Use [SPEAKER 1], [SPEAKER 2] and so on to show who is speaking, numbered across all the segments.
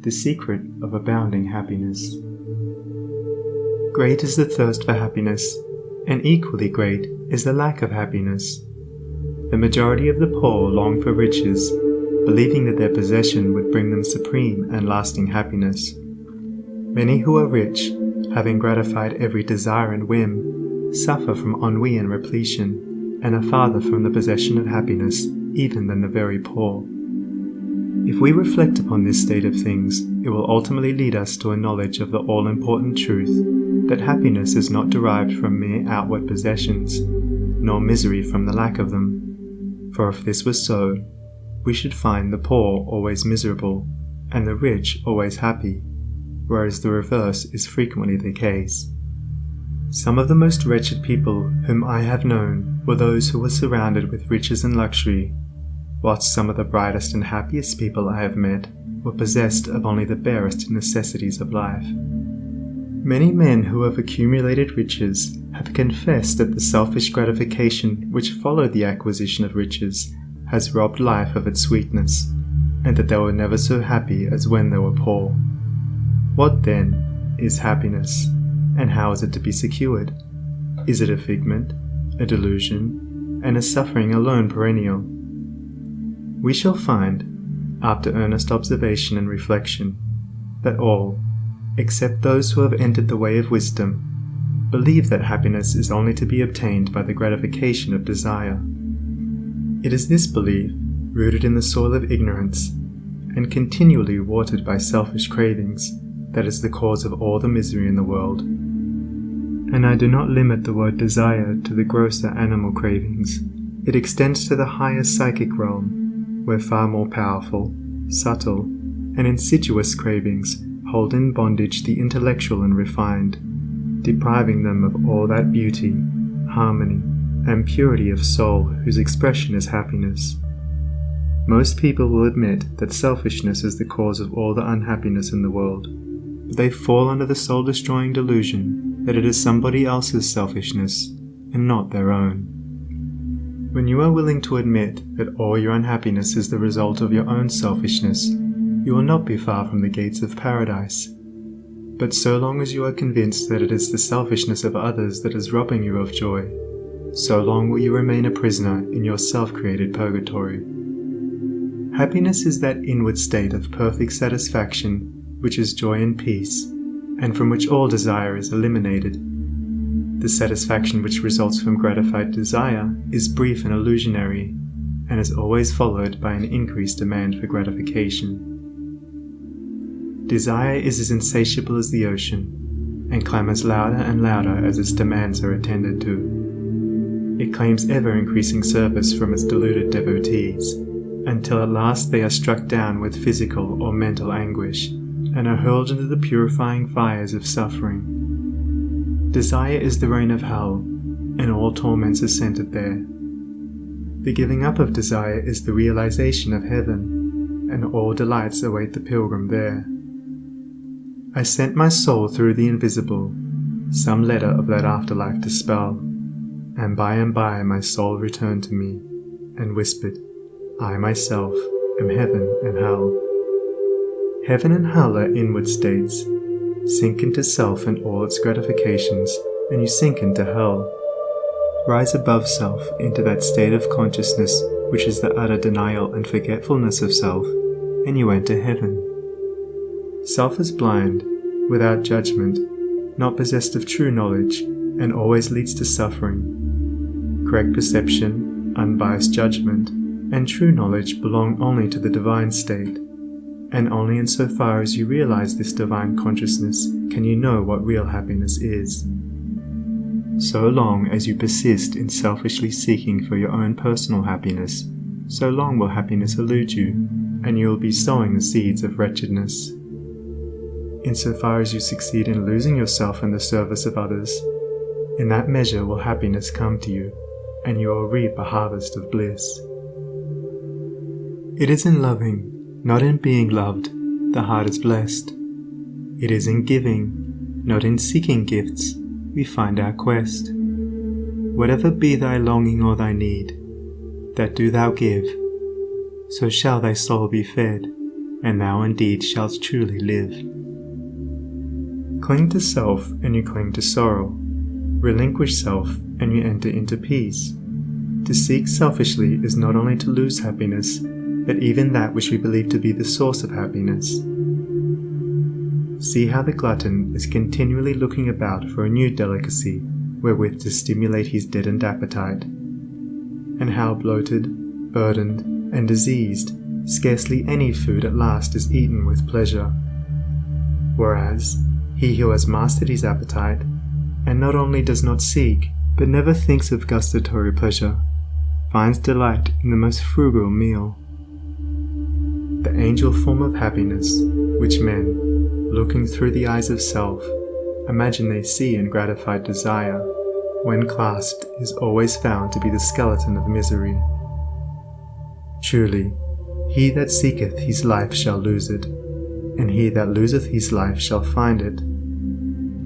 [SPEAKER 1] The secret of abounding happiness. Great is the thirst for happiness, and equally great is the lack of happiness. The majority of the poor long for riches, believing that their possession would bring them supreme and lasting happiness. Many who are rich, having gratified every desire and whim, suffer from ennui and repletion, and are farther from the possession of happiness even than the very poor. If we reflect upon this state of things, it will ultimately lead us to a knowledge of the all-important truth that happiness is not derived from mere outward possessions, nor misery from the lack of them. For if this was so, we should find the poor always miserable, and the rich always happy, whereas the reverse is frequently the case. Some of the most wretched people whom I have known were those who were surrounded with riches and luxury, whilst some of the brightest and happiest people I have met were possessed of only the barest necessities of life. Many men who have accumulated riches have confessed that the selfish gratification which followed the acquisition of riches has robbed life of its sweetness, and that they were never so happy as when they were poor. What then is happiness, and how is it to be secured? Is it a figment, a delusion, and a suffering alone perennial? We shall find, after earnest observation and reflection, that all, except those who have entered the way of wisdom, believe that happiness is only to be obtained by the gratification of desire. It is this belief, rooted in the soil of ignorance, and continually watered by selfish cravings, that is the cause of all the misery in the world. And I do not limit the word desire to the grosser animal cravings. It extends to the higher psychic realm, where far more powerful, subtle, and insidious cravings hold in bondage the intellectual and refined, depriving them of all that beauty, harmony, and purity of soul whose expression is happiness. Most people will admit that selfishness is the cause of all the unhappiness in the world, but they fall under the soul-destroying delusion that it is somebody else's selfishness and not their own. When you are willing to admit that all your unhappiness is the result of your own selfishness, you will not be far from the gates of paradise. But so long as you are convinced that it is the selfishness of others that is robbing you of joy, so long will you remain a prisoner in your self-created purgatory. Happiness is that inward state of perfect satisfaction which is joy and peace, and from which all desire is eliminated. The satisfaction which results from gratified desire is brief and illusionary, and is always followed by an increased demand for gratification. Desire is as insatiable as the ocean, and clamours louder and louder as its demands are attended to. It claims ever-increasing service from its deluded devotees, until at last they are struck down with physical or mental anguish, and are hurled into the purifying fires of suffering. Desire is the reign of hell, and all torments are centered there. The giving up of desire is the realization of heaven, and all delights await the pilgrim there. I sent my soul through the invisible, some letter of that afterlife to spell, and by my soul returned to me, and whispered, I myself am heaven and hell. Heaven and hell are inward states. Sink into self and all its gratifications, and you sink into hell. Rise above self into that state of consciousness which is the utter denial and forgetfulness of self, and you enter heaven. Self is blind, without judgment, not possessed of true knowledge, and always leads to suffering. Correct perception, unbiased judgment, and true knowledge belong only to the divine state, and only insofar as you realize this divine consciousness can you know what real happiness is. So long as you persist in selfishly seeking for your own personal happiness, so long will happiness elude you, and you will be sowing the seeds of wretchedness. Insofar as you succeed in losing yourself in the service of others, in that measure will happiness come to you, and you will reap a harvest of bliss. It is in loving, not in being loved, the heart is blessed. It is in giving, not in seeking gifts, we find our quest. Whatever be thy longing or thy need, that do thou give, so shall thy soul be fed, and thou indeed shalt truly live. Cling to self, and you cling to sorrow. Relinquish self, and you enter into peace. To seek selfishly is not only to lose happiness, but even that which we believe to be the source of happiness. See how the glutton is continually looking about for a new delicacy wherewith to stimulate his deadened appetite, and how bloated, burdened, and diseased, scarcely any food at last is eaten with pleasure. Whereas, he who has mastered his appetite, and not only does not seek, but never thinks of gustatory pleasure, finds delight in the most frugal meal. The angel form of happiness, which men, looking through the eyes of self, imagine they see in gratified desire, when clasped is always found to be the skeleton of misery. Truly, he that seeketh his life shall lose it, and he that loseth his life shall find it.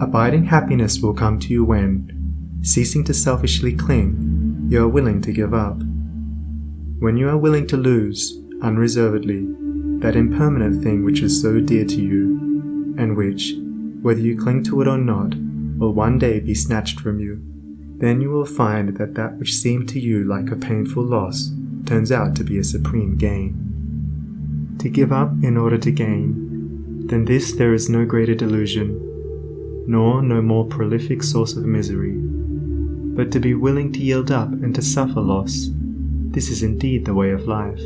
[SPEAKER 1] Abiding happiness will come to you when, ceasing to selfishly cling, you are willing to give up. When you are willing to lose, unreservedly, that impermanent thing which is so dear to you, and which, whether you cling to it or not, will one day be snatched from you, then you will find that that which seemed to you like a painful loss turns out to be a supreme gain. To give up in order to gain, than this there is no greater delusion, nor no more prolific source of misery. But to be willing to yield up and to suffer loss, this is indeed the way of life.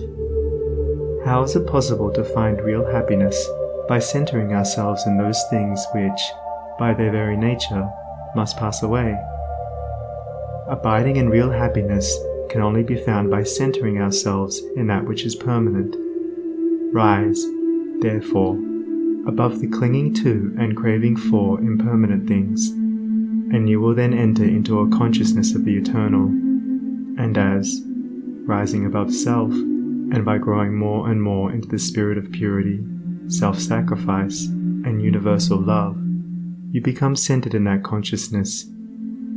[SPEAKER 1] How is it possible to find real happiness by centering ourselves in those things which, by their very nature, must pass away? Abiding in real happiness can only be found by centering ourselves in that which is permanent. Rise, therefore, above the clinging to and craving for impermanent things, and you will then enter into a consciousness of the eternal, and as, rising above self, and by growing more and more into the spirit of purity, self-sacrifice, and universal love, you become centered in that consciousness,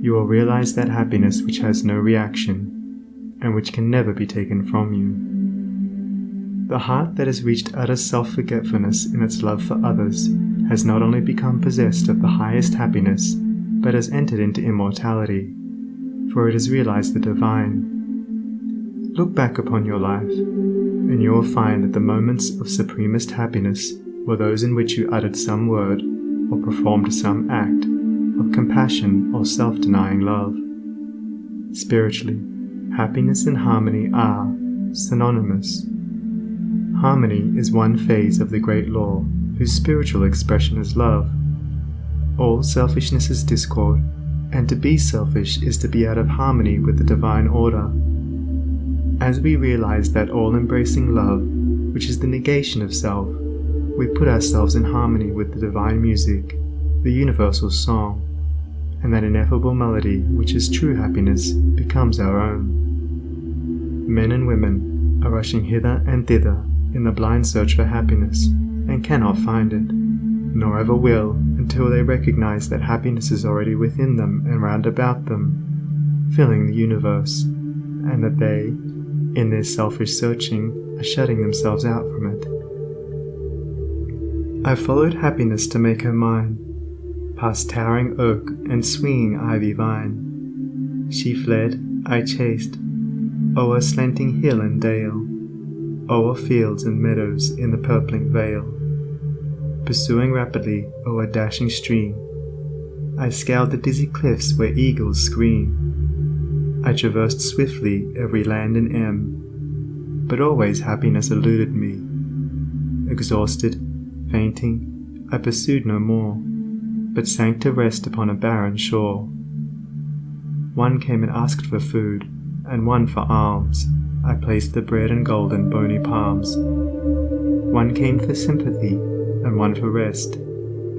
[SPEAKER 1] you will realize that happiness which has no reaction, and which can never be taken from you. The heart that has reached utter self-forgetfulness in its love for others has not only become possessed of the highest happiness, but has entered into immortality, for it has realized the divine. Look back upon your life, and you will find that the moments of supremest happiness were those in which you uttered some word or performed some act of compassion or self-denying love. Spiritually, happiness and harmony are synonymous. Harmony is one phase of the great law, whose spiritual expression is love. All selfishness is discord, and to be selfish is to be out of harmony with the divine order. As we realize that all-embracing love, which is the negation of self, we put ourselves in harmony with the divine music, the universal song, and that ineffable melody which is true happiness becomes our own. Men and women are rushing hither and thither in the blind search for happiness, and cannot find it, nor ever will until they recognize that happiness is already within them and round about them, filling the universe, and that they, in their selfish searching, are shutting themselves out from it. I followed happiness to make her mine, past towering oak and swinging ivy vine. She fled, I chased, o'er slanting hill and dale, o'er fields and meadows in the purpling vale. Pursuing rapidly o'er dashing stream, I scaled the dizzy cliffs where eagles scream. I traversed swiftly every land and but always happiness eluded me. Exhausted, fainting, I pursued no more, but sank to rest upon a barren shore. One came and asked for food, and one for alms. I placed the bread and gold in bony palms. One came for sympathy, and one for rest.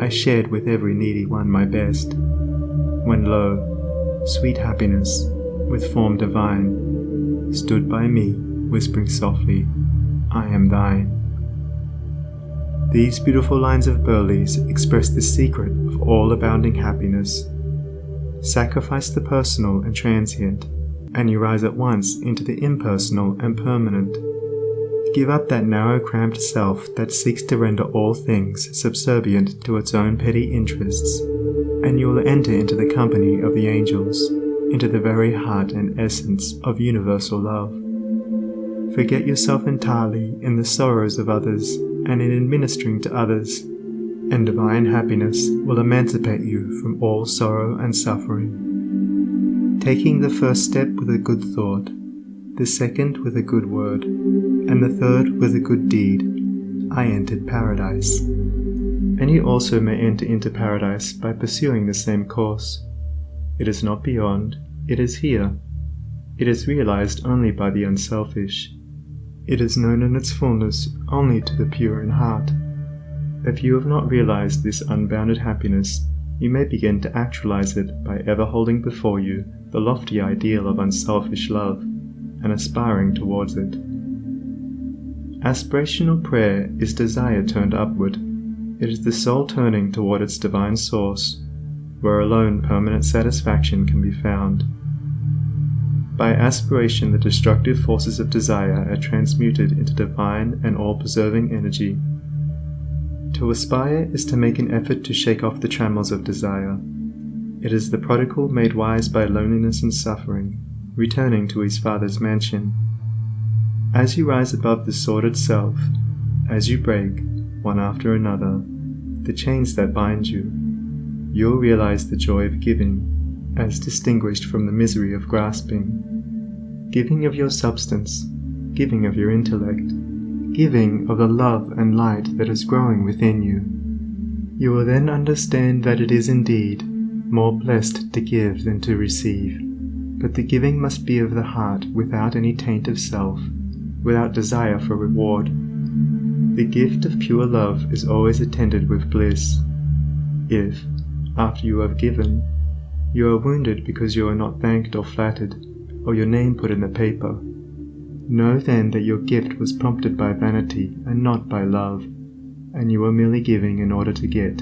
[SPEAKER 1] I shared with every needy one my best. When lo, sweet happiness, with form divine, stood by me, whispering softly, I am thine. These beautiful lines of Burleigh's express the secret of all abounding happiness. Sacrifice the personal and transient, and you rise at once into the impersonal and permanent. Give up that narrow, cramped self that seeks to render all things subservient to its own petty interests, and you will enter into the company of the angels, into the very heart and essence of universal love. Forget yourself entirely in the sorrows of others and in administering to others, and divine happiness will emancipate you from all sorrow and suffering. Taking the first step with a good thought, the second with a good word, and the third with a good deed, I entered paradise. And you also may enter into paradise by pursuing the same course. It is not beyond, it is here. It is realized only by the unselfish. It is known in its fullness only to the pure in heart. If you have not realized this unbounded happiness, you may begin to actualize it by ever holding before you the lofty ideal of unselfish love, and aspiring towards it. Aspirational prayer is desire turned upward. It is the soul turning toward its divine source, where alone permanent satisfaction can be found. By aspiration, the destructive forces of desire are transmuted into divine and all-preserving energy. To aspire is to make an effort to shake off the trammels of desire. It is the prodigal made wise by loneliness and suffering, returning to his Father's mansion. As you rise above the sordid self, as you break, one after another, the chains that bind you, you'll realize the joy of giving, as distinguished from the misery of grasping. Giving of your substance, giving of your intellect, giving of the love and light that is growing within you. You will then understand that it is indeed more blessed to give than to receive, but the giving must be of the heart without any taint of self, without desire for reward. The gift of pure love is always attended with bliss. If, after you have given, you are wounded because you are not thanked or flattered, or your name put in the paper, know then that your gift was prompted by vanity and not by love, and you were merely giving in order to get,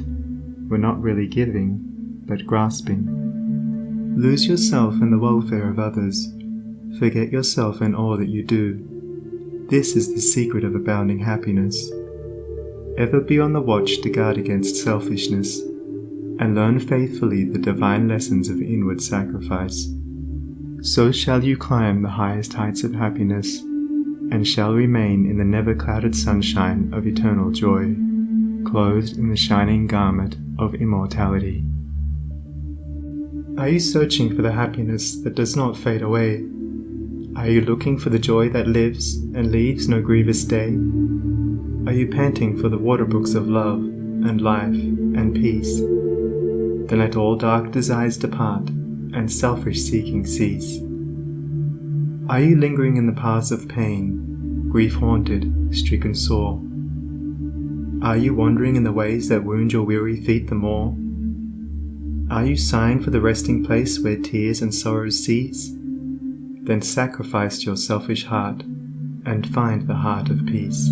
[SPEAKER 1] were not really giving, but grasping. Lose yourself in the welfare of others. Forget yourself in all that you do. This is the secret of abounding happiness. Ever be on the watch to guard against selfishness, and learn faithfully the divine lessons of inward sacrifice. So shall you climb the highest heights of happiness, and shall remain in the never-clouded sunshine of eternal joy, clothed in the shining garment of immortality. Are you searching for the happiness that does not fade away? Are you looking for the joy that lives and leaves no grievous day? Are you panting for the waterbrooks of love and life and peace? Then let all dark desires depart and selfish seeking cease. Are you lingering in the paths of pain, grief-haunted, stricken sore? Are you wandering in the ways that wound your weary feet the more? Are you sighing for the resting place where tears and sorrows cease? Then sacrifice your selfish heart and find the heart of peace.